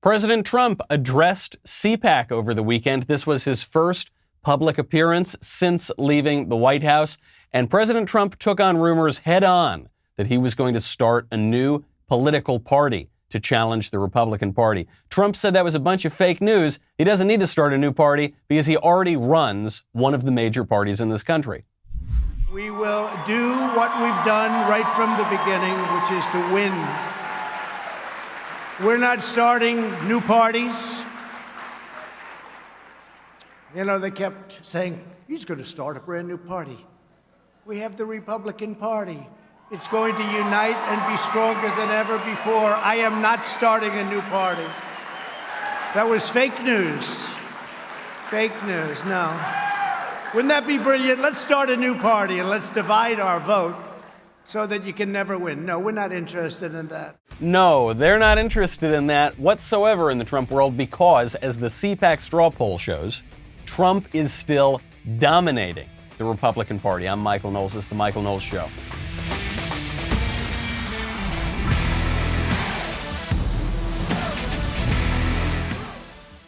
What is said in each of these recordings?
President Trump addressed CPAC over the weekend. This was his first public appearance since leaving the White House. And President Trump took on rumors head on that he was going to start a new political party to challenge the Republican Party. Trump said that was a bunch of fake news. He doesn't need to start a new party because he already runs one of the major parties in this country. We will do what we've done right from the beginning, which is to win. We're not starting new parties. You know, they kept saying, he's going to start a brand new party. We have the Republican Party. It's going to unite and be stronger than ever before. I am not starting a new party. That was fake news. Fake news, no. Wouldn't that be brilliant? Let's start a new party and let's divide our vote so that you can never win. No, we're not interested in that. No, they're not interested in that whatsoever in the Trump world because, as the CPAC straw poll shows, Trump is still dominating the Republican Party. I'm Michael Knowles. This is The Michael Knowles Show.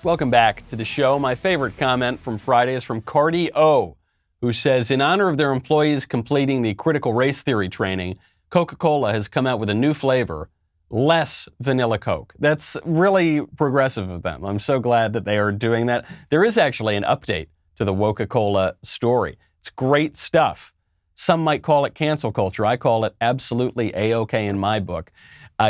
Welcome back to the show. My favorite comment from Friday is from Cardi O, who says, in honor of their employees completing the critical race theory training, Coca-Cola has come out with a new flavor, less vanilla Coke. That's really progressive of them. I'm so glad that they are doing that. There is actually an update to the Coca-Cola story. It's great stuff. Some might call it cancel culture. I call it absolutely A-OK in my book.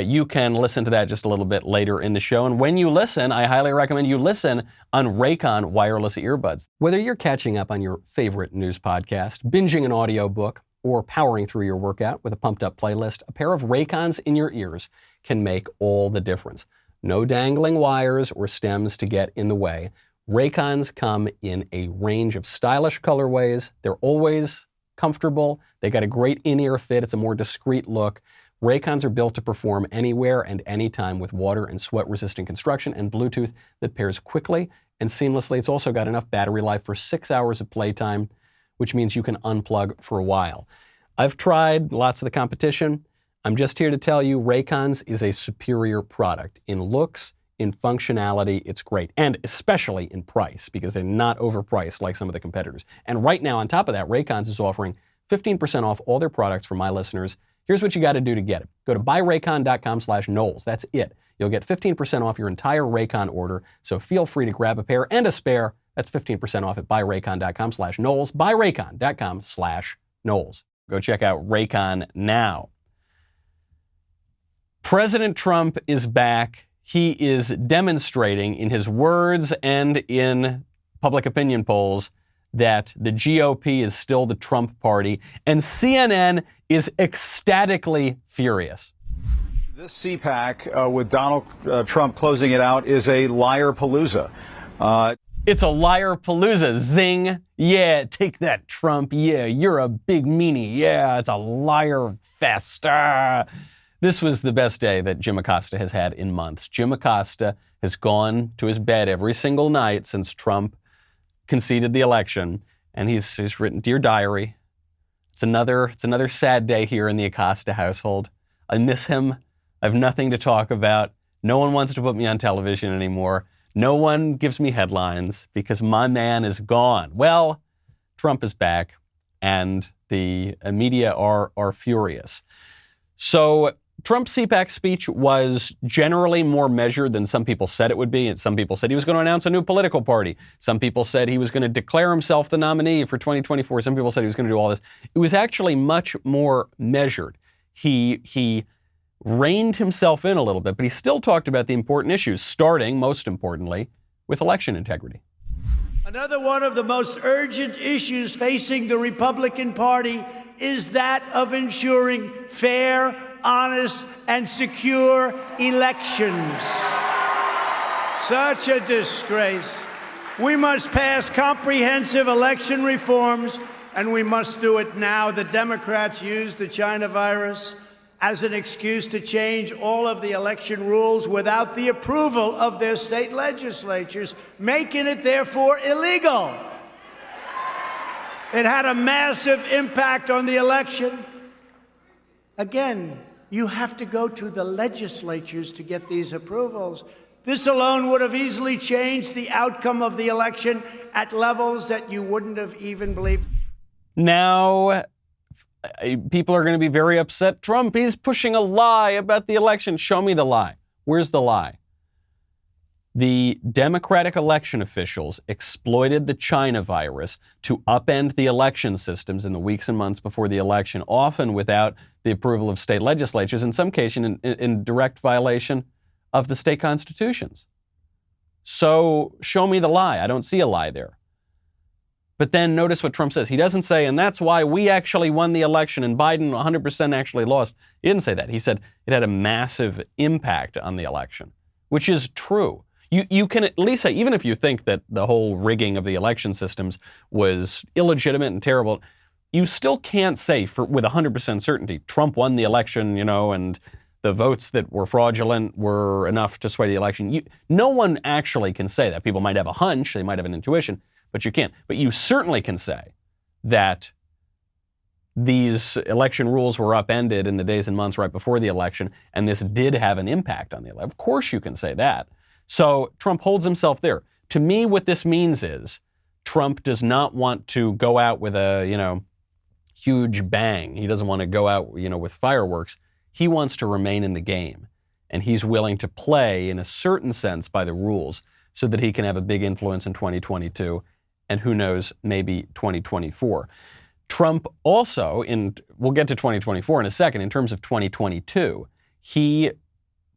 You can listen to that just a little bit later in the show. And when you listen, I highly recommend you listen on Raycon wireless earbuds. Whether you're catching up on your favorite news podcast, binging an audiobook, or powering through your workout with a pumped-up playlist, a pair of Raycons in your ears can make all the difference. No dangling wires or stems to get in the way. Raycons come in a range of stylish colorways. They're always comfortable. They got a great in-ear fit. It's a more discreet look. Raycons are built to perform anywhere and anytime with water and sweat-resistant construction and Bluetooth that pairs quickly and seamlessly. It's also got enough battery life for 6 hours of playtime, which means you can unplug for a while. I've tried lots of the competition. I'm just here to tell you Raycons is a superior product. In looks, in functionality, it's great. And especially in price, because they're not overpriced like some of the competitors. And right now, on top of that, Raycons is offering 15% off all their products for my listeners. Here's what you got to do to get it. Go to buyraycon.com/Knowles. That's it. You'll get 15% off your entire Raycon order, so feel free to grab a pair and a spare. That's 15% off at buyraycon.com/Knowles, buyraycon.com/Knowles. Go check out Raycon now. President Trump is back. He is demonstrating in his words and in public opinion polls that the GOP is still the Trump party, and CNN is ecstatically furious. This CPAC with Donald Trump closing it out is a liar-palooza. It's a liar-palooza. Zing. Yeah, take that, Trump. Yeah, you're a big meanie. Yeah, it's a liar fest. This was the best day that Jim Acosta has had in months. Jim Acosta has gone to his bed every single night since Trump conceded the election, and he's written, "Dear Diary, it's another sad day here in the Acosta household. I miss him. I have nothing to talk about. No one wants to put me on television anymore. No one gives me headlines because my man is gone." Well, Trump is back, and the media are furious. So Trump's CPAC speech was generally more measured than some people said it would be. And some people said he was going to announce a new political party. Some people said he was going to declare himself the nominee for 2024. Some people said he was going to do all this. It was actually much more measured. He reined himself in a little bit, but he still talked about the important issues, starting, most importantly, with election integrity. Another one of the most urgent issues facing the Republican Party is that of ensuring fair, honest, and secure elections. Such a disgrace. We must pass comprehensive election reforms, and we must do it now. The Democrats used the China virus as an excuse to change all of the election rules without the approval of their state legislatures, making it therefore illegal. It had a massive impact on the election. Again, you have to go to the legislatures to get these approvals. This alone would have easily changed the outcome of the election at levels that you wouldn't have even believed. Now, people are going to be very upset. Trump, he's pushing a lie about the election. Show me the lie. Where's the lie? The Democratic election officials exploited the China virus to upend the election systems in the weeks and months before the election, often without the approval of state legislatures, in some cases in direct violation of the state constitutions. So show me the lie. I don't see a lie there. But then notice what Trump says. He doesn't say, and that's why we actually won the election and Biden 100% actually lost. He didn't say that. He said it had a massive impact on the election, which is true. You can at least say, even if you think that the whole rigging of the election systems was illegitimate and terrible, you still can't say with 100% certainty, Trump won the election, and the votes that were fraudulent were enough to sway the election. No one actually can say that. People might have a hunch, they might have an intuition, but you can't. But you certainly can say that these election rules were upended in the days and months right before the election, and this did have an impact on the election. Of course you can say that. So Trump holds himself there. To me, what this means is Trump does not want to go out with a, huge bang. He doesn't want to go out, with fireworks. He wants to remain in the game, and he's willing to play in a certain sense by the rules so that he can have a big influence in 2022 and who knows, maybe 2024. Trump also, we'll get to 2024 in a second, in terms of 2022, he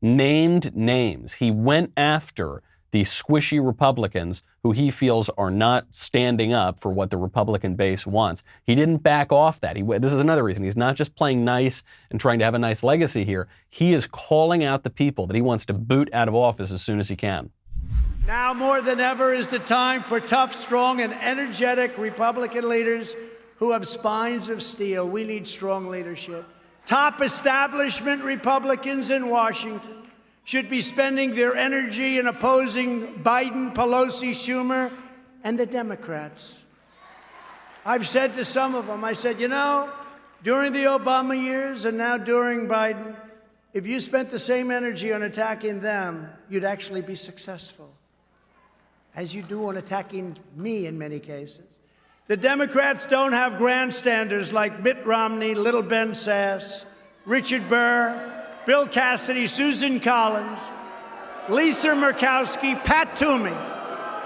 named names. He went after the squishy Republicans who he feels are not standing up for what the Republican base wants. He didn't back off that. This is another reason. He's not just playing nice and trying to have a nice legacy here. He is calling out the people that he wants to boot out of office as soon as he can. Now more than ever is the time for tough, strong, and energetic Republican leaders who have spines of steel. We need strong leadership. Top establishment Republicans in Washington should be spending their energy in opposing Biden, Pelosi, Schumer, and the Democrats. I've said to some of them, I said, during the Obama years and now during Biden, if you spent the same energy on attacking them, you'd actually be successful, as you do on attacking me in many cases. The Democrats don't have grandstanders like Mitt Romney, Little Ben Sass, Richard Burr, Bill Cassidy, Susan Collins, Lisa Murkowski, Pat Toomey,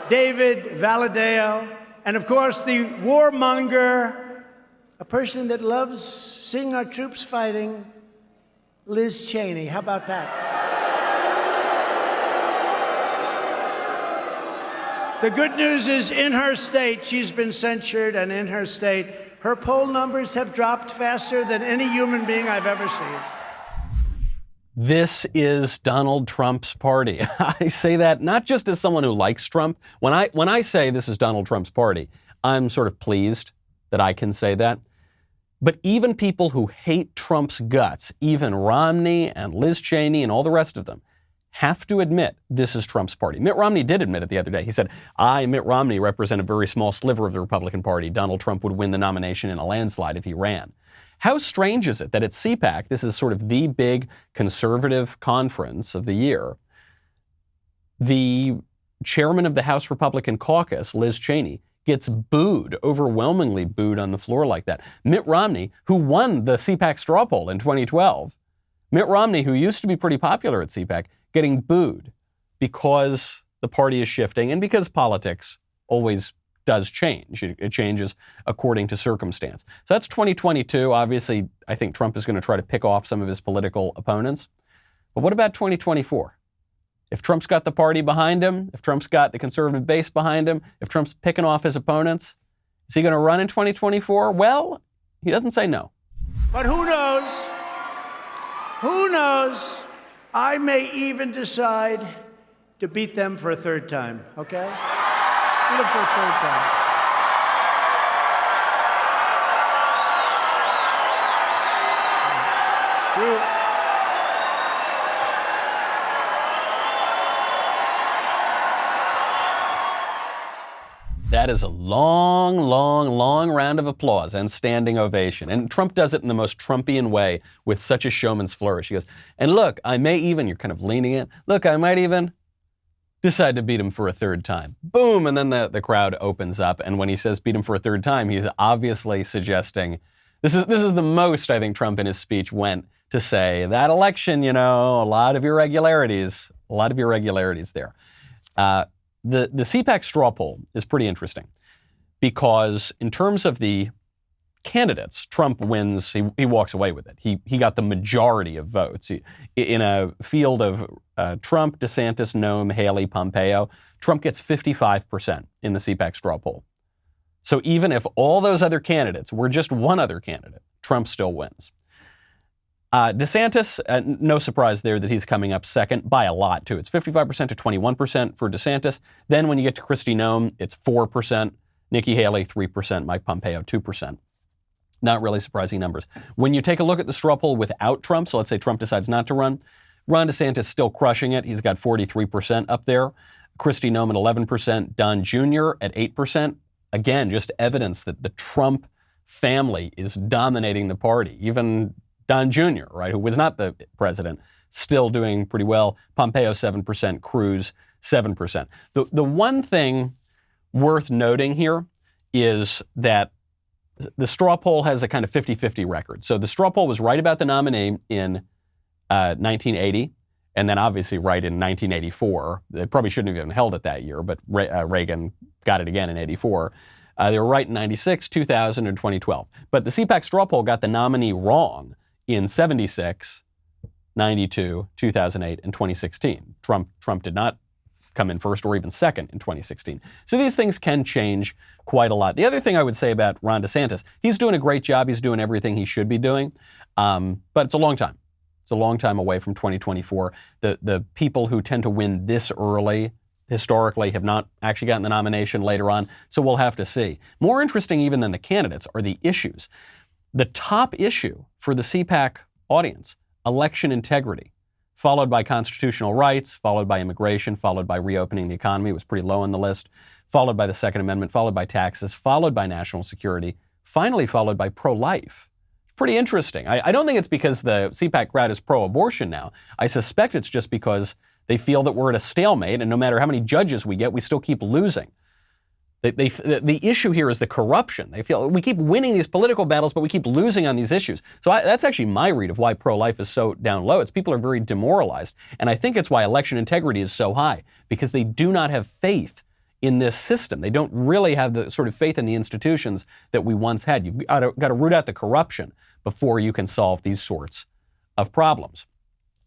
David Valadao, and of course the warmonger, a person that loves seeing our troops fighting, Liz Cheney. How about that? The good news is, in her state, she's been censured, and in her state, her poll numbers have dropped faster than any human being I've ever seen. This is Donald Trump's party. I say that not just as someone who likes Trump. When I say this is Donald Trump's party, I'm sort of pleased that I can say that. But even people who hate Trump's guts, even Romney and Liz Cheney and all the rest of them, have to admit this is Trump's party. Mitt Romney did admit it the other day. He said, I, Mitt Romney, represent a very small sliver of the Republican Party. Donald Trump would win the nomination in a landslide if he ran. How strange is it that at CPAC, this is sort of the big conservative conference of the year, the chairman of the House Republican caucus, Liz Cheney, gets booed, overwhelmingly booed on the floor like that. Mitt Romney, who won the CPAC straw poll in 2012, Mitt Romney, who used to be pretty popular at CPAC, getting booed because the party is shifting and because politics always does change. It changes according to circumstance. So that's 2022. Obviously, I think Trump is going to try to pick off some of his political opponents. But what about 2024? If Trump's got the party behind him, if Trump's got the conservative base behind him, if Trump's picking off his opponents, is he going to run in 2024? Well, he doesn't say no. But who knows? Who knows? I may even decide to beat them for a third time, okay? Beat them for a third time. True. That is a long, long, long round of applause and standing ovation. And Trump does it in the most Trumpian way with such a showman's flourish. He goes, and look, I may even, you're kind of leaning in, look, I might even decide to beat him for a third time. Boom, and then the crowd opens up, and when he says beat him for a third time, he's obviously suggesting, this is the most I think Trump in his speech went to say, that election, a lot of irregularities there. The CPAC straw poll is pretty interesting because in terms of the candidates, Trump wins, he walks away with it. He got the majority of votes. In a field of Trump, DeSantis, Noem, Haley, Pompeo, Trump gets 55% in the CPAC straw poll. So even if all those other candidates were just one other candidate, Trump still wins. DeSantis, no surprise there that he's coming up second by a lot too. It's 55% to 21% for DeSantis. Then when you get to Kristi Noem, it's 4%, Nikki Haley 3%, Mike Pompeo 2%. Not really surprising numbers. When you take a look at the straw poll without Trump, so let's say Trump decides not to run, Ron DeSantis still crushing it. He's got 43% up there. Kristi Noem at 11%. Don Jr. at 8%. Again, just evidence that the Trump family is dominating the party. Even Don Jr., right, who was not the president, still doing pretty well. Pompeo 7%. Cruz 7%. The one thing worth noting here is that the straw poll has a kind of 50-50 record. So the straw poll was right about the nominee in 1980, and then obviously right in 1984. They probably shouldn't have even held it that year, but Reagan got it again in 84. They were right in 96, 2000, and 2012. But the CPAC straw poll got the nominee wrong in 76, 92, 2008, and 2016. Trump did not come in first or even second in 2016. So these things can change quite a lot. The other thing I would say about Ron DeSantis, he's doing a great job. He's doing everything he should be doing. But it's a long time. It's a long time away from 2024. The people who tend to win this early historically have not actually gotten the nomination later on. So we'll have to see. More interesting even than the candidates are the issues. The top issue for the CPAC audience, election integrity, followed by constitutional rights, followed by immigration, followed by reopening the economy. It was pretty low on the list. Followed by the Second Amendment, followed by taxes, followed by national security, finally followed by pro-life. Pretty interesting. I don't think it's because the CPAC crowd is pro-abortion now. I suspect it's just because they feel that we're at a stalemate, and no matter how many judges we get, we still keep losing. The issue here is the corruption. They feel we keep winning these political battles, but we keep losing on these issues. So that's actually my read of why pro-life is so down low. It's people are very demoralized. And I think it's why election integrity is so high, because they do not have faith in this system. They don't really have the sort of faith in the institutions that we once had. You've got to root out the corruption before you can solve these sorts of problems.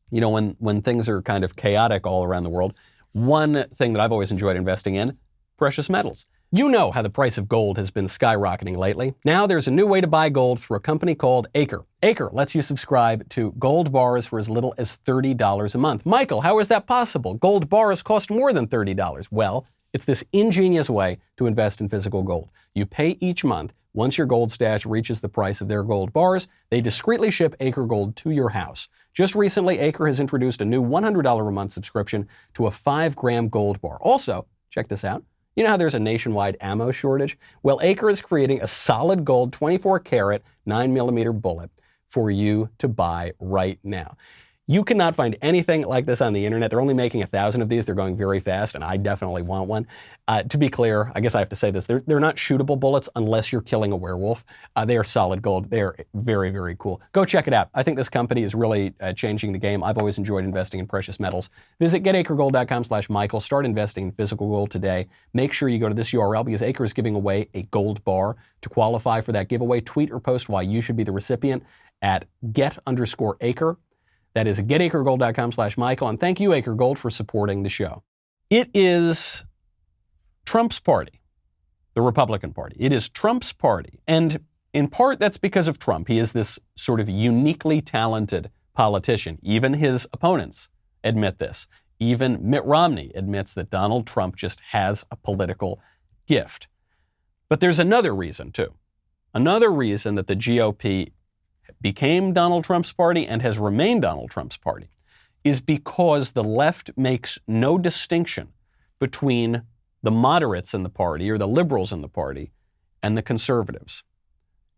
When things are kind of chaotic all around the world, one thing that I've always enjoyed investing in, precious metals. You know how the price of gold has been skyrocketing lately. Now there's a new way to buy gold through a company called Acre. Acre lets you subscribe to gold bars for as little as $30 a month. Michael, how is that possible? Gold bars cost more than $30. Well, it's this ingenious way to invest in physical gold. You pay each month. Once your gold stash reaches the price of their gold bars, they discreetly ship Acre Gold to your house. Just recently, Acre has introduced a new $100 a month subscription to a 5-gram gold bar. Also, check this out. You know how there's a nationwide ammo shortage? Well, Acre is creating a solid gold 24-karat 9mm bullet for you to buy right now. You cannot find anything like this on the internet. They're only making 1,000 of these. They're going very fast, and I definitely want one. To be clear, I guess I have to say this. They're not shootable bullets unless you're killing a werewolf. They are solid gold. They are very, very cool. Go check it out. I think this company is really changing the game. I've always enjoyed investing in precious metals. Visit getacregold.com/Michael. Start investing in physical gold today. Make sure you go to this URL because Acre is giving away a gold bar. To qualify for that giveaway, tweet or post why you should be the recipient at get_Acre. That is getacregold.com/Michael. And thank you, Acre Gold, for supporting the show. It is Trump's party, the Republican Party. It is Trump's party. And in part, that's because of Trump. He is this sort of uniquely talented politician. Even his opponents admit this. Even Mitt Romney admits that Donald Trump just has a political gift. But there's another reason, too. Another reason that the GOP became Donald Trump's party and has remained Donald Trump's party is because the left makes no distinction between the moderates in the party or the liberals in the party and the conservatives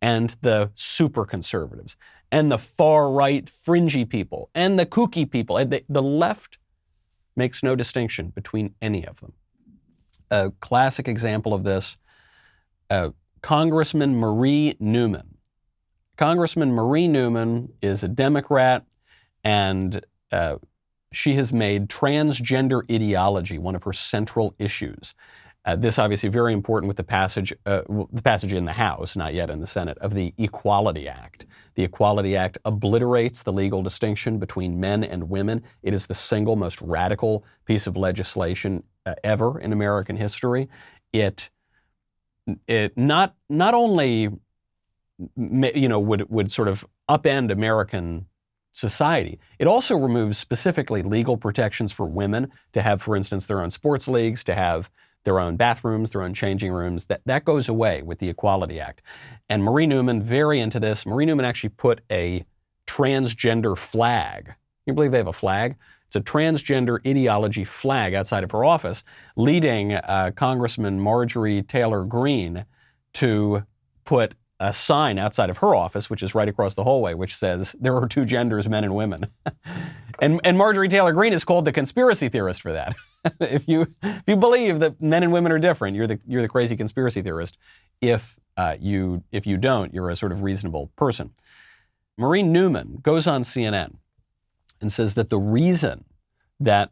and the super conservatives and the far right fringy people and the kooky people. The left makes no distinction between any of them. A classic example of this, Congressman Marie Newman. Congressman Marie Newman is a Democrat, and she has made transgender ideology one of her central issues. This obviously very important with the passage in the House, not yet in the Senate, of the Equality Act. The Equality Act obliterates the legal distinction between men and women. It is the single most radical piece of legislation ever in American history. It not only would sort of upend American society, it also removes specifically legal protections for women to have, for instance, their own sports leagues, to have their own bathrooms, their own changing rooms. That goes away with the Equality Act. And Marie Newman, very into this. Marie Newman actually put a transgender flag. Can you believe they have a flag? It's a transgender ideology flag outside of her office, leading Congressman Marjorie Taylor Greene to put a sign outside of her office, which is right across the hallway, which says there are two genders, men and women. and Marjorie Taylor Greene is called the conspiracy theorist for that. If you believe that men and women are different, you're the crazy conspiracy theorist. If you don't, you're a sort of reasonable person. Marie Newman goes on CNN and says that the reason that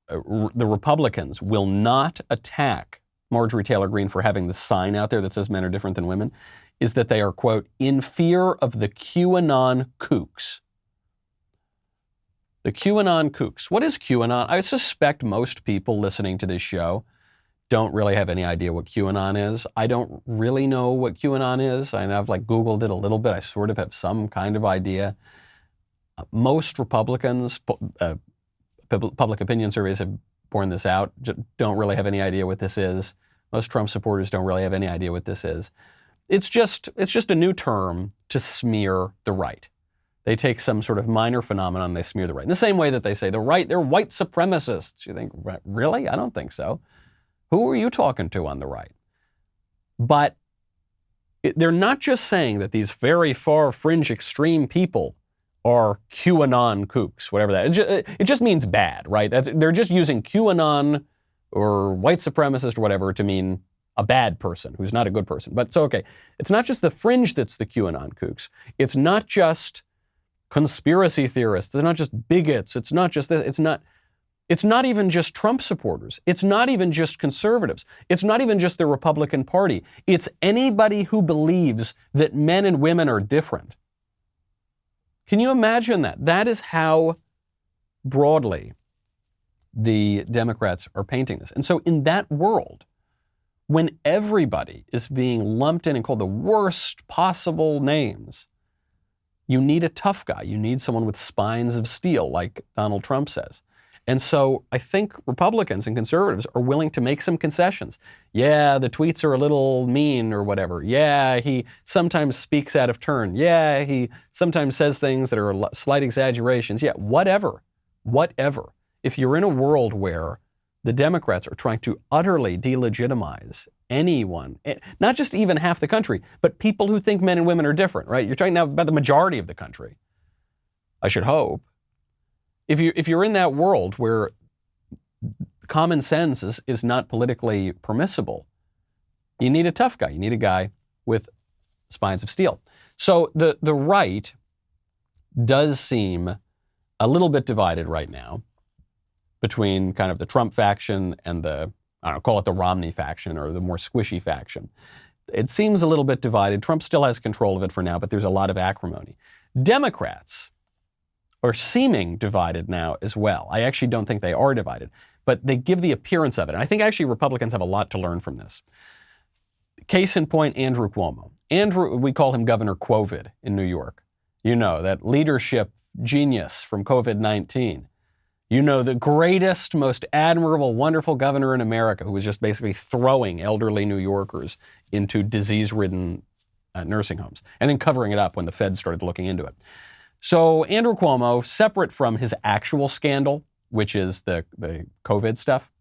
the Republicans will not attack Marjorie Taylor Greene for having the sign out there that says men are different than women is that they are, quote, in fear of the QAnon kooks. The QAnon kooks. What is QAnon? I suspect most people listening to this show don't really have any idea what QAnon is. I don't really know what QAnon is. I know I've Googled it a little bit. I sort of have some kind of idea. Most Republicans, public opinion surveys have borne this out, don't really have any idea what this is. Most Trump supporters don't really have any idea what this is. It's just a new term to smear the right. They take some sort of minor phenomenon and they smear the right. In the same way that they say the right, they're white supremacists. You think, really? I don't think so. Who are you talking to on the right? But they're not just saying that these very far fringe extreme people are QAnon kooks, whatever that is. It just means bad, right? They're just using QAnon or white supremacist or whatever to mean a bad person who's not a good person. But so, okay, it's not just the fringe that's the QAnon kooks. It's not just conspiracy theorists. It's not just bigots. It's not just this. It's not even just Trump supporters. It's not even just conservatives. It's not even just the Republican Party. It's anybody who believes that men and women are different. Can you imagine that? That is how broadly the Democrats are painting this. And so in that world, when everybody is being lumped in and called the worst possible names, you need a tough guy. You need someone with spines of steel, like Donald Trump says. And so I think Republicans and conservatives are willing to make some concessions. Yeah, the tweets are a little mean or whatever. Yeah, he sometimes speaks out of turn. Yeah, he sometimes says things that are slight exaggerations. Yeah, whatever. If you're in a world where the Democrats are trying to utterly delegitimize anyone, not just even half the country, but people who think men and women are different, right? You're talking now about the majority of the country, I should hope. If you're in that world where common sense is not politically permissible, you need a tough guy. You need a guy with spines of steel. So the right does seem a little bit divided right now between kind of the Trump faction and call it the Romney faction or the more squishy faction. It seems a little bit divided. Trump still has control of it for now, but there's a lot of acrimony. Democrats are seeming divided now as well. I actually don't think they are divided, but they give the appearance of it. And I think actually Republicans have a lot to learn from this. Case in point, Andrew Cuomo. Andrew, we call him Governor Quovid in New York. You know, that leadership genius from COVID-19. You know, the greatest, most admirable, wonderful governor in America who was just basically throwing elderly New Yorkers into disease-ridden nursing homes and then covering it up when the feds started looking into it. So Andrew Cuomo, separate from his actual scandal, which is the COVID stuff,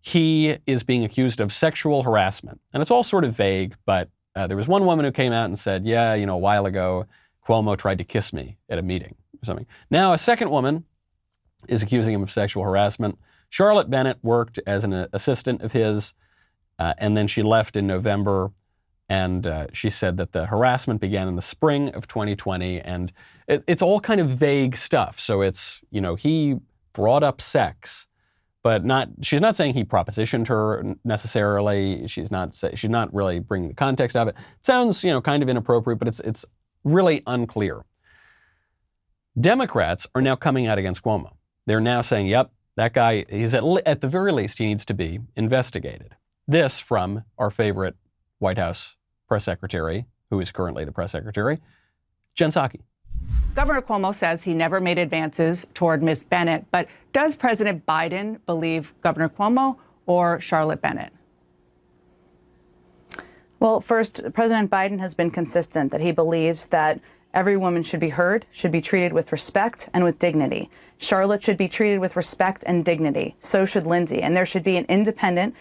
he is being accused of sexual harassment. And it's all sort of vague, but there was one woman who came out and said, yeah, a while ago, Cuomo tried to kiss me at a meeting or something. Now, a second woman is accusing him of sexual harassment. Charlotte Bennett worked as an assistant of his, and then she left in November. And she said that the harassment began in the spring of 2020, and it's all kind of vague stuff. So it's, he brought up sex, but she's not saying he propositioned her necessarily. She's not really bringing the context of it. It sounds, kind of inappropriate, but it's really unclear. Democrats are now coming out against Cuomo. They're now saying, yep, that guy, he's at the very least, he needs to be investigated. This from our favorite White House press secretary, who is currently the press secretary, Jen Psaki. Governor Cuomo says he never made advances toward Ms. Bennett, but does President Biden believe Governor Cuomo or Charlotte Bennett? Well, first, President Biden has been consistent that he believes that every woman should be heard, should be treated with respect and with dignity. Charlotte should be treated with respect and dignity. So should Lindsay. And there should be an independent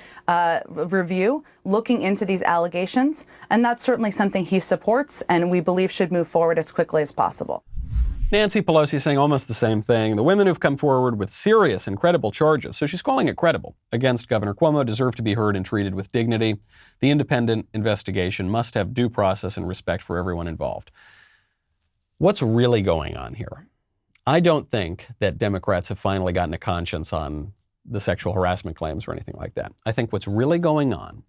review looking into these allegations. And that's certainly something he supports and we believe should move forward as quickly as possible. Nancy Pelosi saying almost the same thing. The women who've come forward with serious and credible charges, so she's calling it credible, against Governor Cuomo deserve to be heard and treated with dignity. The independent investigation must have due process and respect for everyone involved. What's really going on here? I don't think that Democrats have finally gotten a conscience on the sexual harassment claims or anything like that. I think what's really going on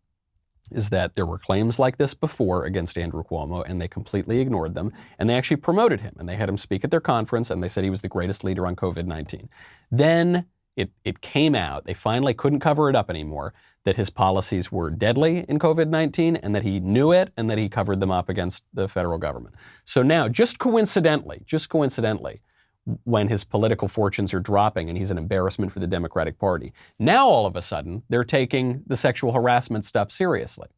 is that there were claims like this before against Andrew Cuomo, and they completely ignored them, and they actually promoted him, and they had him speak at their conference, and they said he was the greatest leader on COVID-19. Then it came out, they finally couldn't cover it up anymore, that his policies were deadly in COVID-19 and that he knew it and that he covered them up against the federal government. So now, just coincidentally, when his political fortunes are dropping and he's an embarrassment for the Democratic Party, now all of a sudden they're taking the sexual harassment stuff seriously.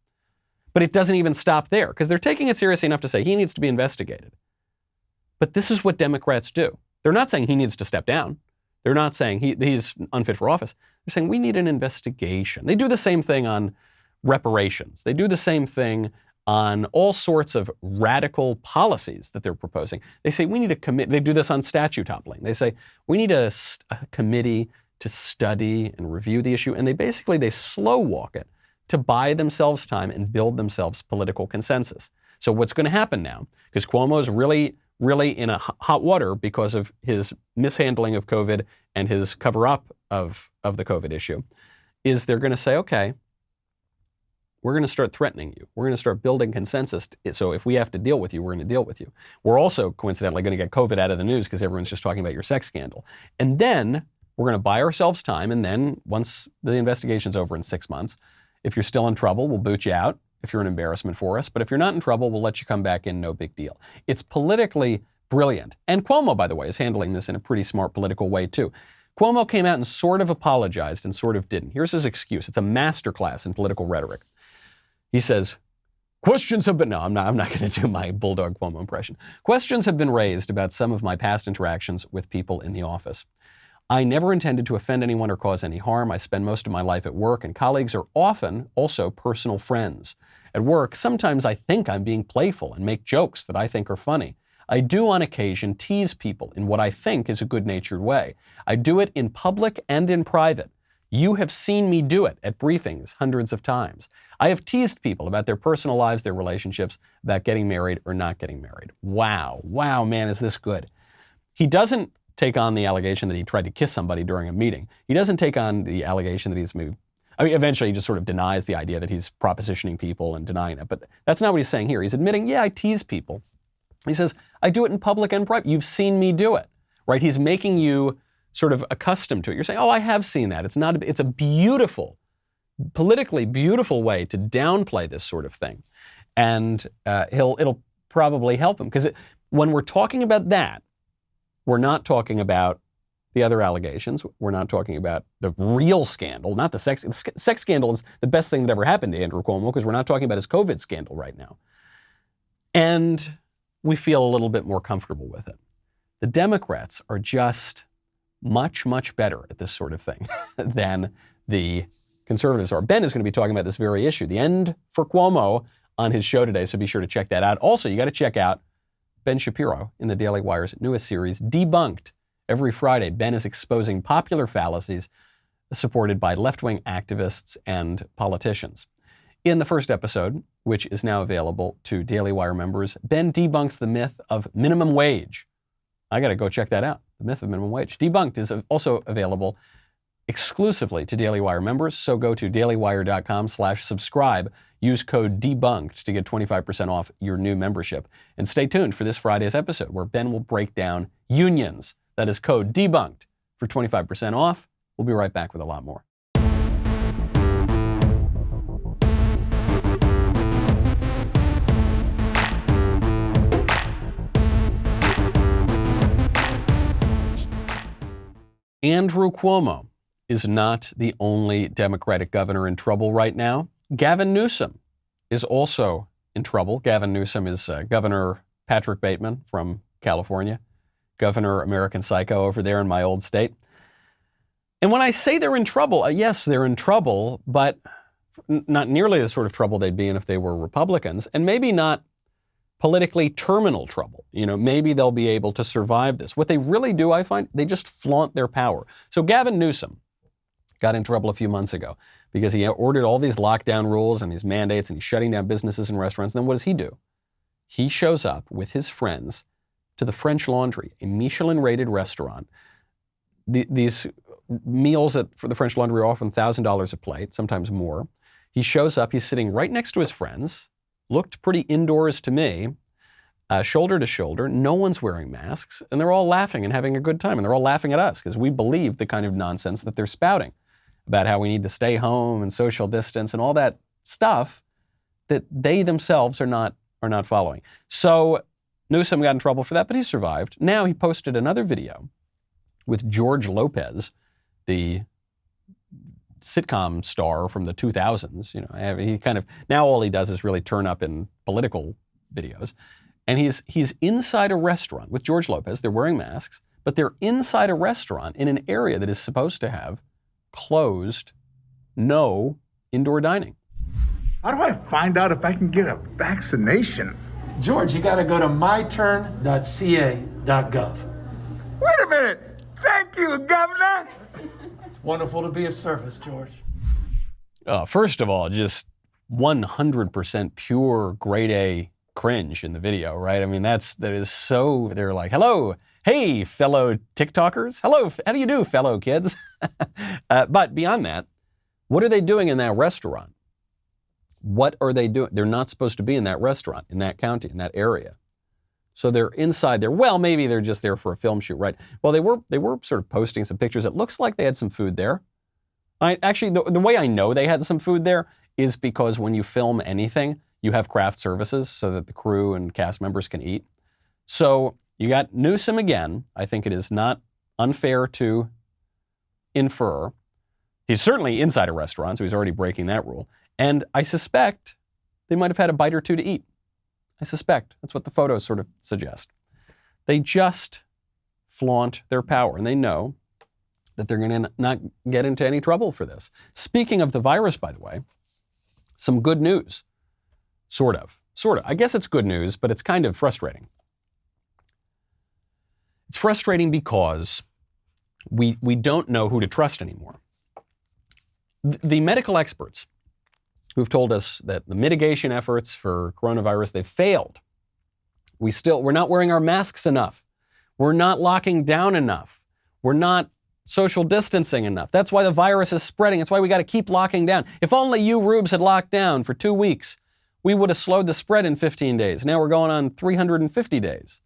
But it doesn't even stop there because they're taking it seriously enough to say he needs to be investigated. But this is what Democrats do. They're not saying he needs to step down. They're not saying he's unfit for office. They're saying we need an investigation. They do the same thing on reparations. They do the same thing on all sorts of radical policies that they're proposing. They say we need a committee. They do this on statute toppling. They say we need a committee to study and review the issue. And they slow walk it to buy themselves time and build themselves political consensus. So what's going to happen now, because Cuomo is really in a hot water because of his mishandling of COVID and his cover-up of the COVID issue, is they're going to say, okay, we're going to start threatening you. We're going to start building consensus. So if we have to deal with you, we're going to deal with you. We're also, coincidentally, going to get COVID out of the news because everyone's just talking about your sex scandal. And then we're going to buy ourselves time. And then once the investigation's over in 6 months, if you're still in trouble, we'll boot you out if you're an embarrassment for us. But if you're not in trouble, we'll let you come back in, no big deal. It's politically brilliant. And Cuomo, by the way, is handling this in a pretty smart political way, too. Cuomo came out and sort of apologized and sort of didn't. Here's his excuse. It's a masterclass in political rhetoric. He says, questions have been, no, I'm not going to do my Bulldog Cuomo impression. Questions have been raised about some of my past interactions with people in the office. I never intended to offend anyone or cause any harm. I spend most of my life at work, and colleagues are often also personal friends. At work, sometimes I think I'm being playful and make jokes that I think are funny. I do on occasion tease people in what I think is a good-natured way. I do it in public and in private. You have seen me do it at briefings hundreds of times. I have teased people about their personal lives, their relationships, about getting married or not getting married. Wow, man, is this good. He doesn't take on the allegation that he tried to kiss somebody during a meeting. He doesn't take on the allegation that he's maybe, eventually he just sort of denies the idea that he's propositioning people and denying that. But that's not what he's saying here. He's admitting, yeah, I tease people. He says, I do it in public and private. You've seen me do it, right? He's making you sort of accustomed to it. You're saying, oh, I have seen that. It's a beautiful, politically beautiful way to downplay this sort of thing. And it'll probably help him. Because when we're talking about that, we're not talking about the other allegations. We're not talking about the real scandal, not the sex. Sex scandal is the best thing that ever happened to Andrew Cuomo because we're not talking about his COVID scandal right now. And we feel a little bit more comfortable with it. The Democrats are just much, much better at this sort of thing than the conservatives are. Ben is going to be talking about this very issue, the end for Cuomo, on his show today, so be sure to check that out. Also, you got to check out Ben Shapiro in the Daily Wire's newest series, Debunked. Every Friday, Ben is exposing popular fallacies supported by left-wing activists and politicians. In the first episode, which is now available to Daily Wire members, Ben debunks the myth of minimum wage. I got to go check that out. The myth of minimum wage. Debunked is also available exclusively to Daily Wire members, so go to dailywire.com/subscribe. Use code DEBUNKED to get 25% off your new membership. And stay tuned for this Friday's episode where Ben will break down unions. That is code DEBUNKED for 25% off. We'll be right back with a lot more. Andrew Cuomo is not the only Democratic governor in trouble right now. Gavin Newsom is also in trouble. Gavin Newsom is Governor Patrick Bateman from California, Governor American Psycho over there in my old state. And when I say they're in trouble, yes, they're in trouble, but not nearly the sort of trouble they'd be in if they were Republicans, and maybe not politically terminal trouble. Maybe they'll be able to survive this. What they really do, I find, they just flaunt their power. So Gavin Newsom got in trouble a few months ago because he ordered all these lockdown rules and these mandates, and he's shutting down businesses and restaurants. And then what does he do? He shows up with his friends to the French Laundry, a Michelin-rated restaurant. These meals for the French Laundry are often $1,000 a plate, sometimes more. He shows up, he's sitting right next to his friends, looked pretty indoors to me, shoulder to shoulder. No one's wearing masks, and they're all laughing and having a good time. And they're all laughing at us because we believe the kind of nonsense that they're spouting about how we need to stay home and social distance and all that stuff that they themselves are not following. So Newsom got in trouble for that, but he survived. Now he posted another video with George Lopez, the sitcom star from the 2000s. He kind of, now all he does is really turn up in political videos. And he's inside a restaurant with George Lopez. They're wearing masks, but they're inside a restaurant in an area that is supposed to have closed, no indoor dining. How do I find out if I can get a vaccination? George, you got to go to myturn.ca.gov. Wait a minute. Thank you, Governor. It's wonderful to be of service, George. First of all, just 100% pure grade A cringe in the video, right? I mean, that is so, they're like, hello, hey, fellow TikTokers. Hello, how do you do, fellow kids? But beyond that, what are they doing in that restaurant? What are they doing? They're not supposed to be in that restaurant, in that county, in that area. So they're inside there. Well, maybe they're just there for a film shoot, right? Well, they were sort of posting some pictures. It looks like they had some food there. Actually, the way I know they had some food there is because when you film anything, you have craft services so that the crew and cast members can eat. So you got Newsom again. I think it is not unfair to infer. He's certainly inside a restaurant, so he's already breaking that rule. And I suspect they might have had a bite or two to eat. I suspect. That's what the photos sort of suggest. They just flaunt their power, and they know that they're going to not get into any trouble for this. Speaking of the virus, by the way, some good news. Sort of. I guess it's good news, but it's kind of frustrating. It's frustrating because we don't know who to trust anymore. The medical experts who've told us that the mitigation efforts for coronavirus, they've failed. We're not wearing our masks enough. We're not locking down enough. We're not social distancing enough. That's why the virus is spreading. That's why we got to keep locking down. If only you rubes had locked down for 2 weeks, we would have slowed the spread in 15 days. Now we're going on 350 days.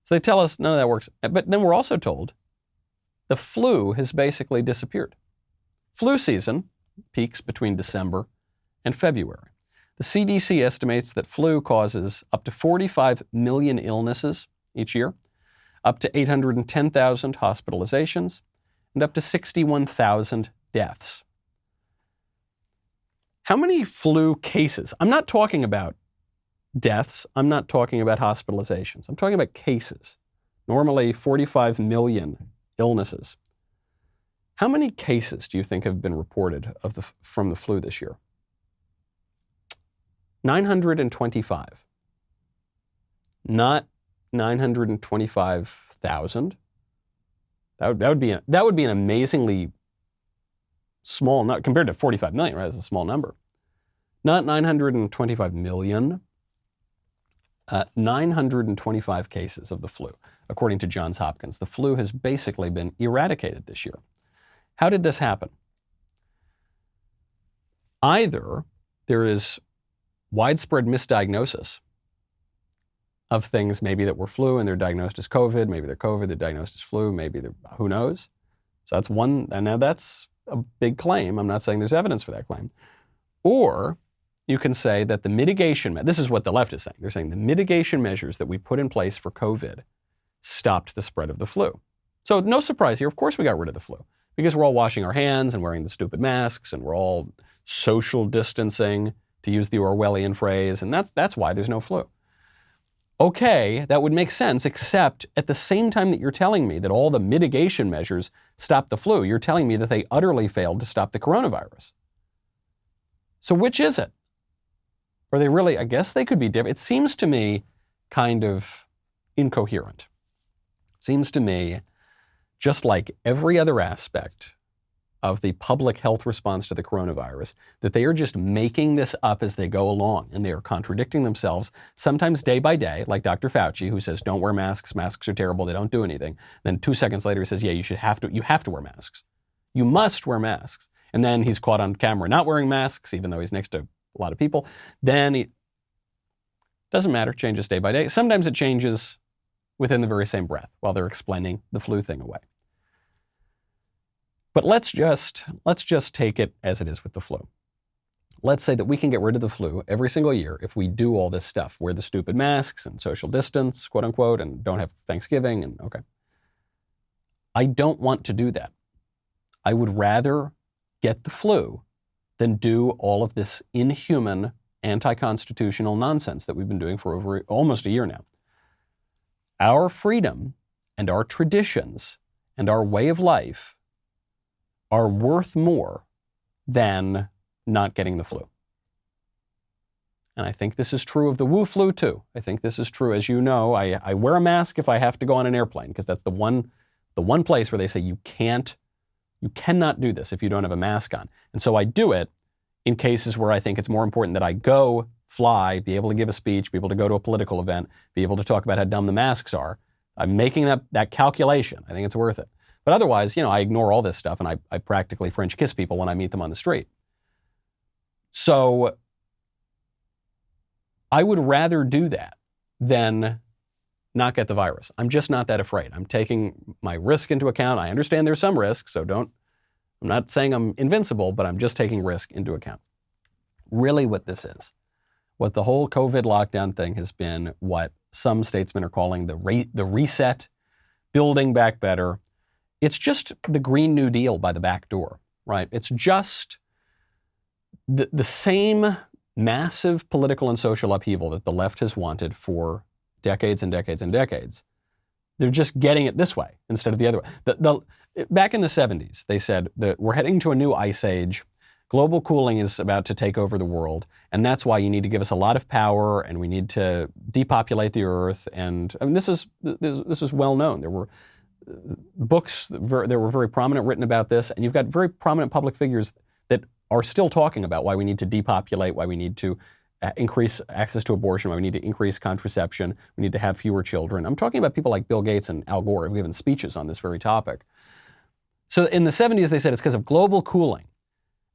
So they tell us none of that works. But then we're also told the flu has basically disappeared. Flu season peaks between December and February. The CDC estimates that flu causes up to 45 million illnesses each year, up to 810,000 hospitalizations, and up to 61,000 deaths. How many flu cases? I'm not talking about deaths. I'm not talking about hospitalizations. I'm talking about cases. Normally 45 million illnesses. How many cases do you think have been reported from the flu this year? 925. Not 925,000, That would be an amazingly small number compared to 45 million, right? That's a small number. Not 925 million. 925 cases of the flu, according to Johns Hopkins. The flu has basically been eradicated this year. How did this happen? Either there is widespread misdiagnosis of things maybe that were flu and they're diagnosed as COVID, maybe they're COVID, they're diagnosed as flu, maybe they're, who knows? So that's one, and now that's a big claim. I'm not saying there's evidence for that claim. Or you can say that the mitigation, this is what the left is saying. They're saying the mitigation measures that we put in place for COVID stopped the spread of the flu. So no surprise here. Of course we got rid of the flu because we're all washing our hands and wearing the stupid masks and we're all social distancing, to use the Orwellian phrase, and that's why there's no flu. Okay, that would make sense, except at the same time that you're telling me that all the mitigation measures stop the flu, you're telling me that they utterly failed to stop the coronavirus. So which is it? Are they really, I guess they could be different. It seems to me kind of incoherent. It seems to me, just like every other aspect of the public health response to the coronavirus, that they are just making this up as they go along, and they are contradicting themselves, sometimes day by day, like Dr. Fauci, who says, don't wear masks, masks are terrible, they don't do anything. Then 2 seconds later he says, yeah, you have to wear masks. You must wear masks. And then he's caught on camera not wearing masks, even though he's next to a lot of people. Then it doesn't matter, changes day by day. Sometimes it changes within the very same breath while they're explaining the flu thing away. But let's just take it as it is with the flu. Let's say that we can get rid of the flu every single year if we do all this stuff, wear the stupid masks and social distance, quote unquote, and don't have Thanksgiving, and okay. I don't want to do that. I would rather get the flu than do all of this inhuman, anti-constitutional nonsense that we've been doing for over almost a year now. Our freedom and our traditions and our way of life are worth more than not getting the flu. And I think this is true of the Wu flu too. I think this is true, as you know, I wear a mask if I have to go on an airplane, because that's the one place where they say you cannot do this if you don't have a mask on. And so I do it in cases where I think it's more important that I go, fly, be able to give a speech, be able to go to a political event, be able to talk about how dumb the masks are. I'm making that calculation. I think it's worth it. But otherwise, I ignore all this stuff and I practically French kiss people when I meet them on the street. So I would rather do that than not get the virus. I'm just not that afraid. I'm taking my risk into account. I understand there's some risk, so I'm not saying I'm invincible, but I'm just taking risk into account. Really what this is, what the whole COVID lockdown thing has been, what some statesmen are calling the reset, building back better. It's just the Green New Deal by the back door, right? It's just the same massive political and social upheaval that the left has wanted for decades and decades and decades. They're just getting it this way instead of the other way. Back in the 70s, they said that we're heading to a new ice age. Global cooling is about to take over the world, and that's why you need to give us a lot of power, and we need to depopulate the earth. And I mean, this is well known. There were books that were very prominent written about this, and you've got very prominent public figures that are still talking about why we need to depopulate, why we need to increase access to abortion, why we need to increase contraception, we need to have fewer children. I'm talking about people like Bill Gates and Al Gore who have given speeches on this very topic. So in the 70s, they said it's because of global cooling.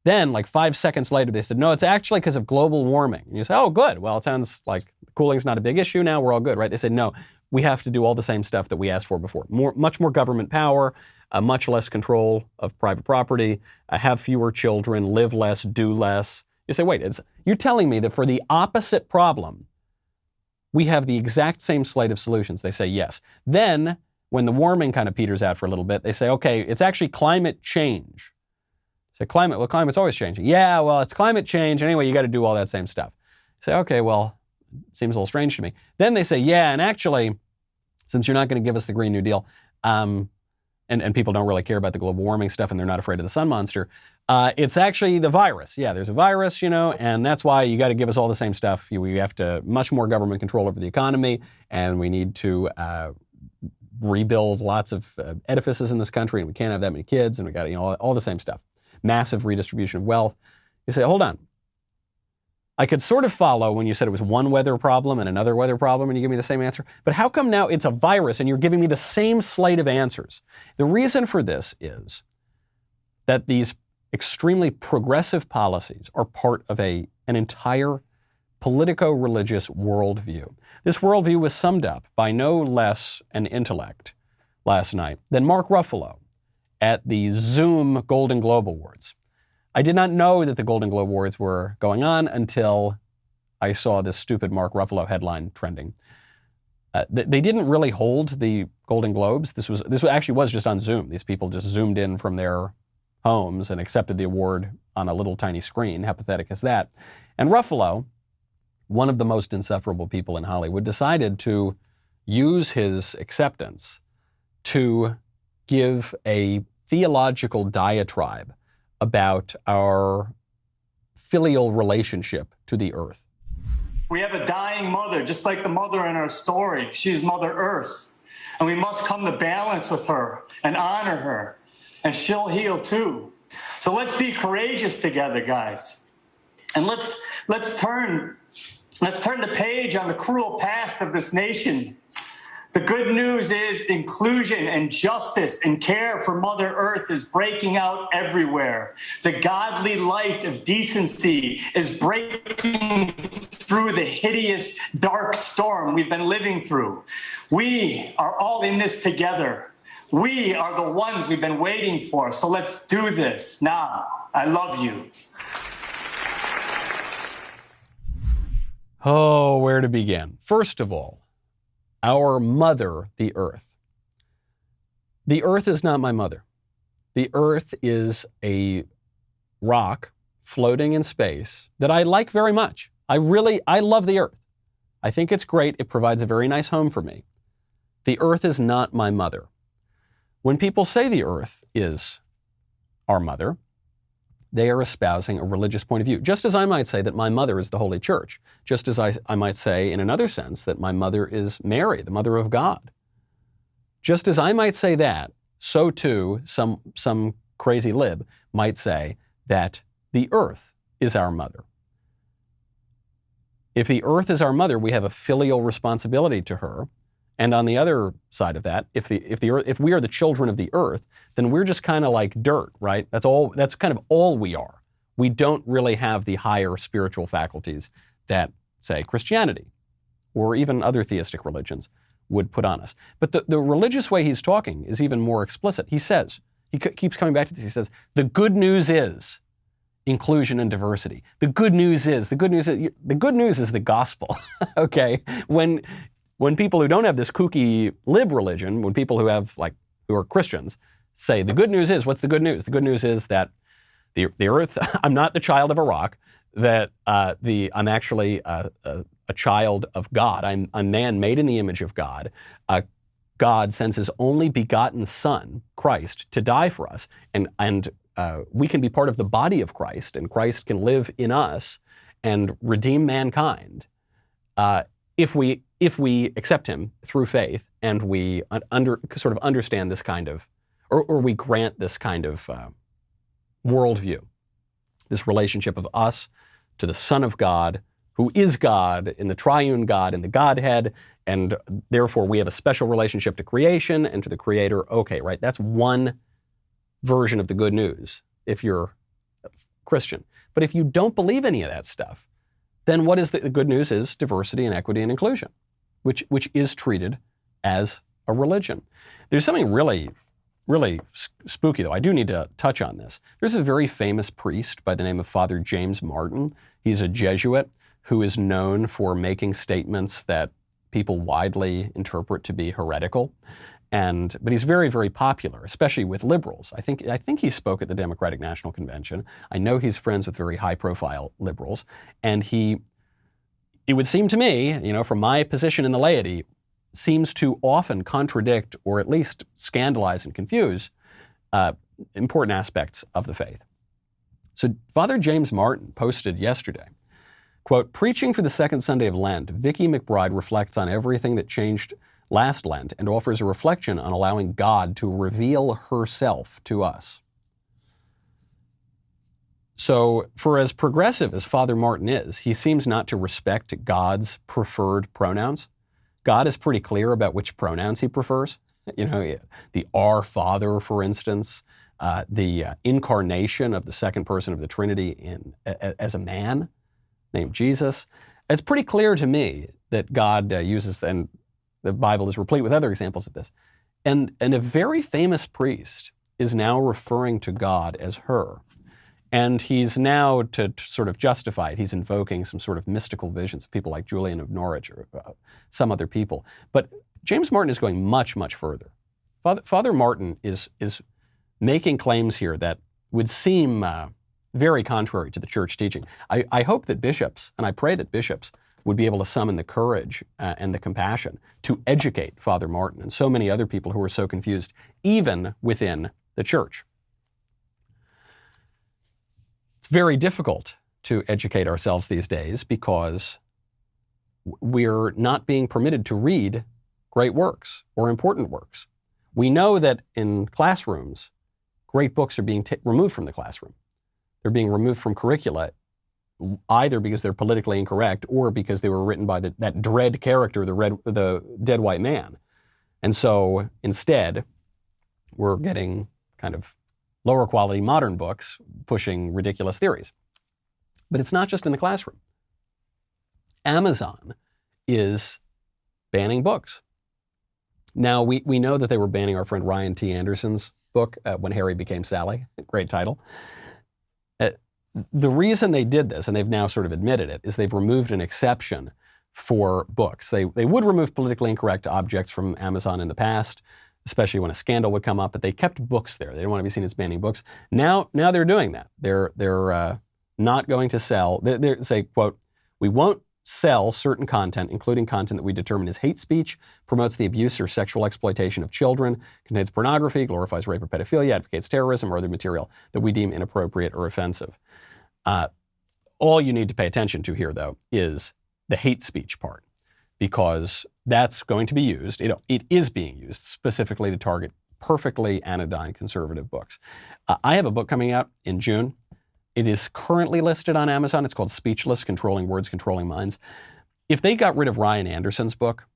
Then, like 5 seconds later, they said, no, it's actually because of global warming. And you say, oh, good. Well, it sounds like cooling's not a big issue now. We're all good, right? They said, no, we have to do all the same stuff that we asked for before. Much more government power, much less control of private property, have fewer children, live less, do less. You say, wait, you're telling me that for the opposite problem, we have the exact same slate of solutions. They say, yes. Then, when the warming kind of peters out for a little bit, they say, okay, it's actually climate change. Say, climate's always changing. Yeah, well, it's climate change. Anyway, you got to do all that same stuff. Say, okay, well, it seems a little strange to me. Then they say, yeah, and actually, since you're not going to give us the Green New Deal, and people don't really care about the global warming stuff and they're not afraid of the sun monster, it's actually the virus. Yeah, there's a virus, and that's why you got to give us all the same stuff. We have to much more government control over the economy, and we need to rebuild lots of edifices in this country, and we can't have that many kids, and we got, all the same stuff. Massive redistribution of wealth. You say, hold on. I could sort of follow when you said it was one weather problem and another weather problem, and you give me the same answer. But how come now it's a virus and you're giving me the same slate of answers? The reason for this is that these extremely progressive policies are part of an entire politico-religious worldview. This worldview was summed up by no less an intellect last night than Mark Ruffalo at the Zoom Golden Globe Awards. I did not know that the Golden Globe Awards were going on until I saw this stupid Mark Ruffalo headline trending. They didn't really hold the Golden Globes. This actually was just on Zoom. These people just zoomed in from their homes and accepted the award on a little tiny screen. How pathetic is that? And Ruffalo, one of the most insufferable people in Hollywood, decided to use his acceptance to give a theological diatribe about our filial relationship to the earth. We have a dying mother, just like the mother in our story. She's Mother Earth. And we must come to balance with her and honor her. And she'll heal too. So let's be courageous together, guys. And let's turn the page on the cruel past of this nation. The good news is inclusion and justice and care for Mother Earth is breaking out everywhere. The godly light of decency is breaking through the hideous, dark storm we've been living through. We are all in this together. We are the ones we've been waiting for. So let's do this now. I love you. Oh, where to begin? First of all, our mother, the earth. The earth is not my mother. The earth is a rock floating in space that I like very much. I love the earth. I think it's great. It provides a very nice home for me. The earth is not my mother. When people say the earth is our mother, they are espousing a religious point of view. Just as I might say that my mother is the Holy Church. Just as I might say in another sense that my mother is Mary, the mother of God. Just as I might say that, so too some crazy lib might say that the earth is our mother. If the earth is our mother, we have a filial responsibility to her. And on the other side of that, if we are the children of the earth, then we're just kind of like dirt, right? That's kind of all we are. We don't really have the higher spiritual faculties that, say, Christianity or even other theistic religions would put on us. But the religious way he's talking is even more explicit. He keeps coming back to this. He says, the good news is inclusion and diversity. The good news is the gospel, okay? When people who don't have this kooky lib religion, when people who are Christians say, the good news is, what's the good news? The good news is that the earth, I'm not the child of a rock, that I'm actually a child of God. I'm a man made in the image of God. God sends his only begotten son, Christ, to die for us. And we can be part of the body of Christ, and Christ can live in us and redeem mankind if we accept him through faith and we sort of understand this kind of, or we grant this kind of worldview, this relationship of us to the Son of God, who is God in the triune God, in the Godhead, and therefore we have a special relationship to creation and to the Creator. Okay, right? That's one version of the good news if you're a Christian. But if you don't believe any of that stuff, then what is the good news is diversity and equity and inclusion, which is treated as a religion. There's something really spooky, though. I do need to touch on this. There's a very famous priest by the name of Father James Martin. He's a Jesuit who is known for making statements that people widely interpret to be heretical. But he's very, very popular, especially with liberals. I think he spoke at the Democratic National Convention. I know he's friends with very high-profile liberals, and it would seem to me, from my position in the laity, seems to often contradict or at least scandalize and confuse important aspects of the faith. So Father James Martin posted yesterday, quote, "Preaching for the second Sunday of Lent, Vicky McBride reflects on everything that changed last Lent and offers a reflection on allowing God to reveal herself to us. So, for as progressive as Father Martin is, he seems not to respect God's preferred pronouns. God is pretty clear about which pronouns he prefers. You know, the Our Father, for instance, the incarnation of the second person of the Trinity as a man named Jesus. It's pretty clear to me that God uses, and the Bible is replete with other examples of this. And a very famous priest is now referring to God as her. And he's now, to sort of justify it, he's invoking some sort of mystical visions of people like Julian of Norwich or some other people. But James Martin is going much, much further. Father Martin is making claims here that would seem very contrary to the church teaching. I hope that bishops, and I pray that bishops, would be able to summon the courage and the compassion to educate Father Martin and so many other people who are so confused, even within the church. It's very difficult to educate ourselves these days because we're not being permitted to read great works or important works. We know that in classrooms, great books are being removed from the classroom. They're being removed from curricula, either because they're politically incorrect or because they were written by that dread character, the dead white man. And so instead, we're getting kind of lower quality modern books pushing ridiculous theories. But it's not just in the classroom. Amazon is banning books. Now, we know that they were banning our friend Ryan T. Anderson's book, When Harry Became Sally. Great title. The reason they did this, and they've now sort of admitted it, is they've removed an exception for books. They would remove politically incorrect objects from Amazon in the past, especially when a scandal would come up, but they kept books there. They didn't want to be seen as banning books. Now they're doing that. They're not going to sell. They say, quote, "We won't sell certain content, including content that we determine is hate speech, promotes the abuse or sexual exploitation of children, contains pornography, glorifies rape or pedophilia, advocates terrorism, or other material that we deem inappropriate or offensive." All you need to pay attention to here, though, is the hate speech part, because that's going to be used. It is being used specifically to target perfectly anodyne conservative books. I have a book coming out in June. It is currently listed on Amazon. It's called Speechless: Controlling Words, Controlling Minds. If they got rid of Ryan Anderson's book,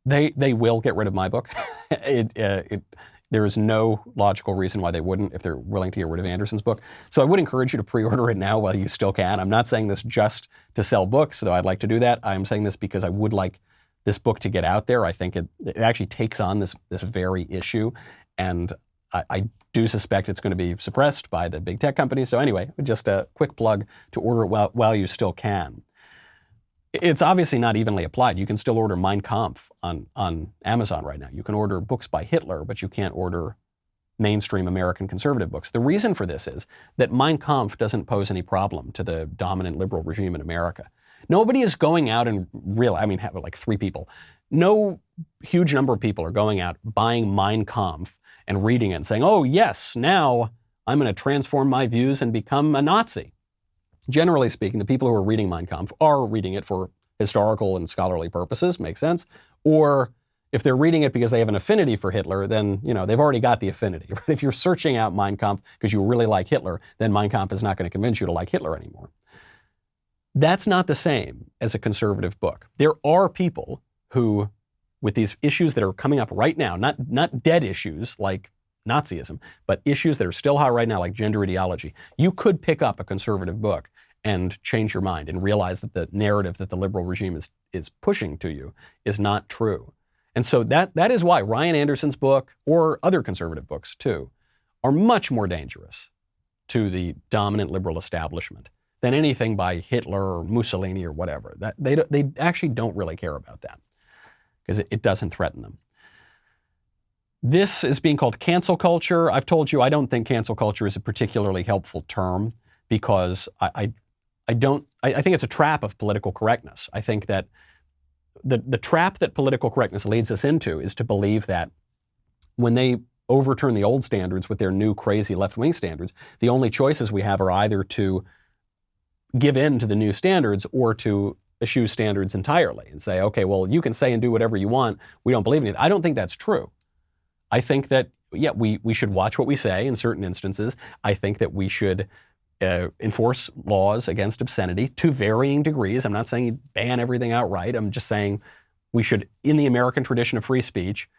they will get rid of my book. There is no logical reason why they wouldn't if they're willing to get rid of Anderson's book. So I would encourage you to pre-order it now while you still can. I'm not saying this just to sell books, though I'd like to do that. I'm saying this because I would like this book to get out there. I think it actually takes on this very issue, and I do suspect it's going to be suppressed by the big tech companies. So anyway, just a quick plug to order it while you still can. It's obviously not evenly applied. You can still order Mein Kampf on Amazon right now. You can order books by Hitler, but you can't order mainstream American conservative books. The reason for this is that Mein Kampf doesn't pose any problem to the dominant liberal regime in America. Nobody is going out and have like 3 people. No huge number of people are going out buying Mein Kampf and reading it and saying, "Oh yes, now I'm going to transform my views and become a Nazi." Generally speaking, the people who are reading Mein Kampf are reading it for historical and scholarly purposes, makes sense. Or if they're reading it because they have an affinity for Hitler, then they've already got the affinity. Right? If you're searching out Mein Kampf because you really like Hitler, then Mein Kampf is not going to convince you to like Hitler anymore. That's not the same as a conservative book. There are people who, with these issues that are coming up right now, not dead issues like Nazism, but issues that are still hot right now like gender ideology, you could pick up a conservative book and change your mind and realize that the narrative that the liberal regime is pushing to you is not true. And so that is why Ryan Anderson's book, or other conservative books too, are much more dangerous to the dominant liberal establishment than anything by Hitler or Mussolini or whatever. That they actually don't really care about that because it doesn't threaten them. This is being called cancel culture. I've told you I don't think cancel culture is a particularly helpful term because I think it's a trap of political correctness. I think that the trap that political correctness leads us into is to believe that when they overturn the old standards with their new crazy left-wing standards, the only choices we have are either to give in to the new standards or to eschew standards entirely and say, okay, well, you can say and do whatever you want. We don't believe in it. I don't think that's true. I think that, yeah, we should watch what we say in certain instances. I think that we should enforce laws against obscenity to varying degrees. I'm not saying you ban everything outright. I'm just saying we should, in the American tradition of free speech,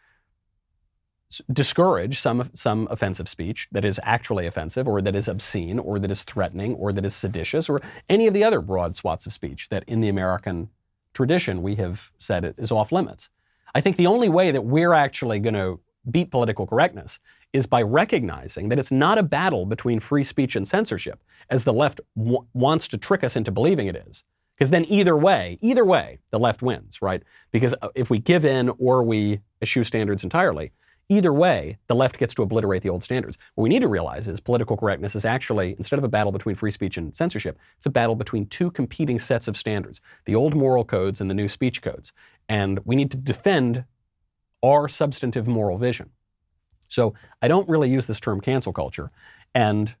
discourage some offensive speech that is actually offensive or that is obscene or that is threatening or that is seditious or any of the other broad swaths of speech that in the American tradition we have said is off limits. I think the only way that we're actually going to beat political correctness is by recognizing that it's not a battle between free speech and censorship, as the left wants to trick us into believing it is. Because then either way, the left wins, right? Because if we give in or we eschew standards entirely, either way, the left gets to obliterate the old standards. What we need to realize is political correctness is actually, instead of a battle between free speech and censorship, it's a battle between two competing sets of standards, the old moral codes and the new speech codes. And we need to defend our substantive moral vision. So I don't really use this term cancel culture. And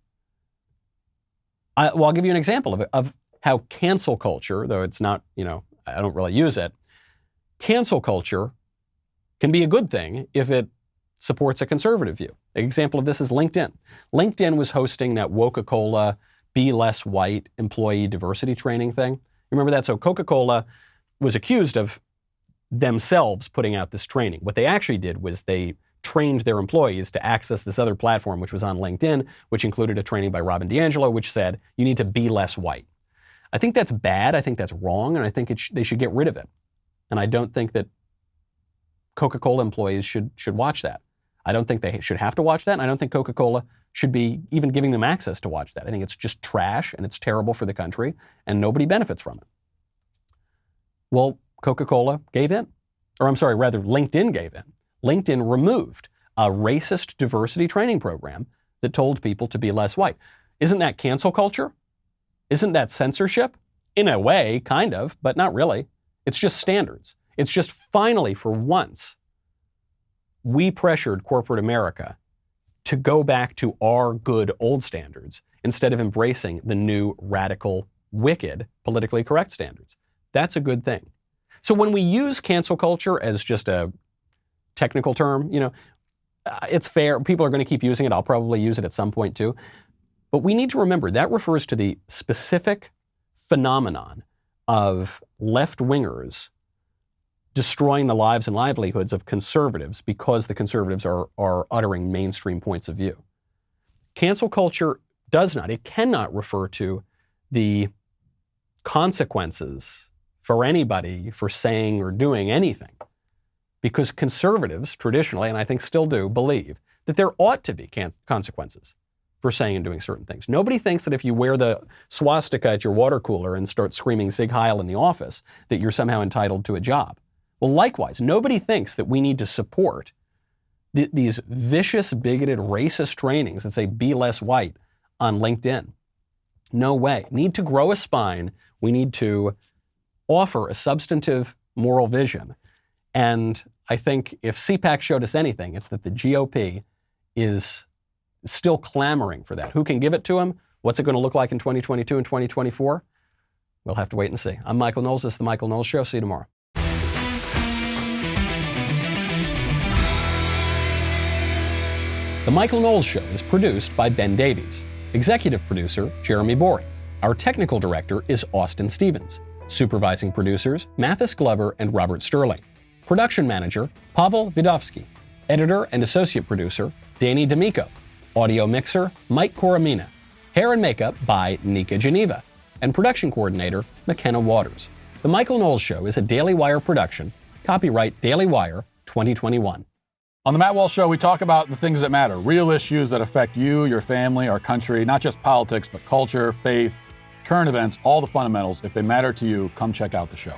I'll give you an example of how cancel culture, though it's not, I don't really use it, cancel culture can be a good thing if it supports a conservative view. An example of this is LinkedIn. LinkedIn was hosting that Coca-Cola Be Less White employee diversity training thing. Remember that? So Coca-Cola was accused of themselves putting out this training. What they actually did was they trained their employees to access this other platform, which was on LinkedIn, which included a training by Robin DiAngelo, which said, you need to be less white. I think that's bad. I think that's wrong. And I think they should get rid of it. And I don't think that Coca-Cola employees should watch that. I don't think they should have to watch that. And I don't think Coca-Cola should be even giving them access to watch that. I think it's just trash and it's terrible for the country and nobody benefits from it. Well, Coca-Cola gave in. Or I'm sorry, rather LinkedIn gave in. LinkedIn removed a racist diversity training program that told people to be less white. Isn't that cancel culture? Isn't that censorship? In a way, kind of, but not really. It's just standards. It's just finally, for once, we pressured corporate America to go back to our good old standards instead of embracing the new, radical, wicked, politically correct standards. That's a good thing. So when we use cancel culture as just a technical term, it's fair. People are going to keep using it. I'll probably use it at some point too. But we need to remember that refers to the specific phenomenon of left-wingers destroying the lives and livelihoods of conservatives because the conservatives are uttering mainstream points of view. Cancel culture cannot refer to the consequences for anybody for saying or doing anything. Because conservatives traditionally, and I think still do, believe that there ought to be consequences for saying and doing certain things. Nobody thinks that if you wear the swastika at your water cooler and start screaming Sig Heil in the office, that you're somehow entitled to a job. Well, likewise, nobody thinks that we need to support these vicious, bigoted, racist trainings that say be less white on LinkedIn. No way. Need to grow a spine. We need to offer a substantive moral vision. And I think if CPAC showed us anything, it's that the GOP is still clamoring for that. Who can give it to them? What's it going to look like in 2022 and 2024? We'll have to wait and see. I'm Michael Knowles. This is The Michael Knowles Show. See you tomorrow. The Michael Knowles Show is produced by Ben Davies. Executive producer, Jeremy Boring. Our technical director is Austin Stevens. Supervising producers, Mathis Glover and Robert Sterling. Production manager, Pavel Vidovsky. Editor and associate producer, Danny D'Amico. Audio mixer, Mike Coromina. Hair and makeup by Nika Geneva. And production coordinator, McKenna Waters. The Michael Knowles Show is a Daily Wire production. Copyright Daily Wire 2021. On The Matt Walsh Show, we talk about the things that matter, real issues that affect you, your family, our country, not just politics, but culture, faith, current events, all the fundamentals. If they matter to you, come check out the show.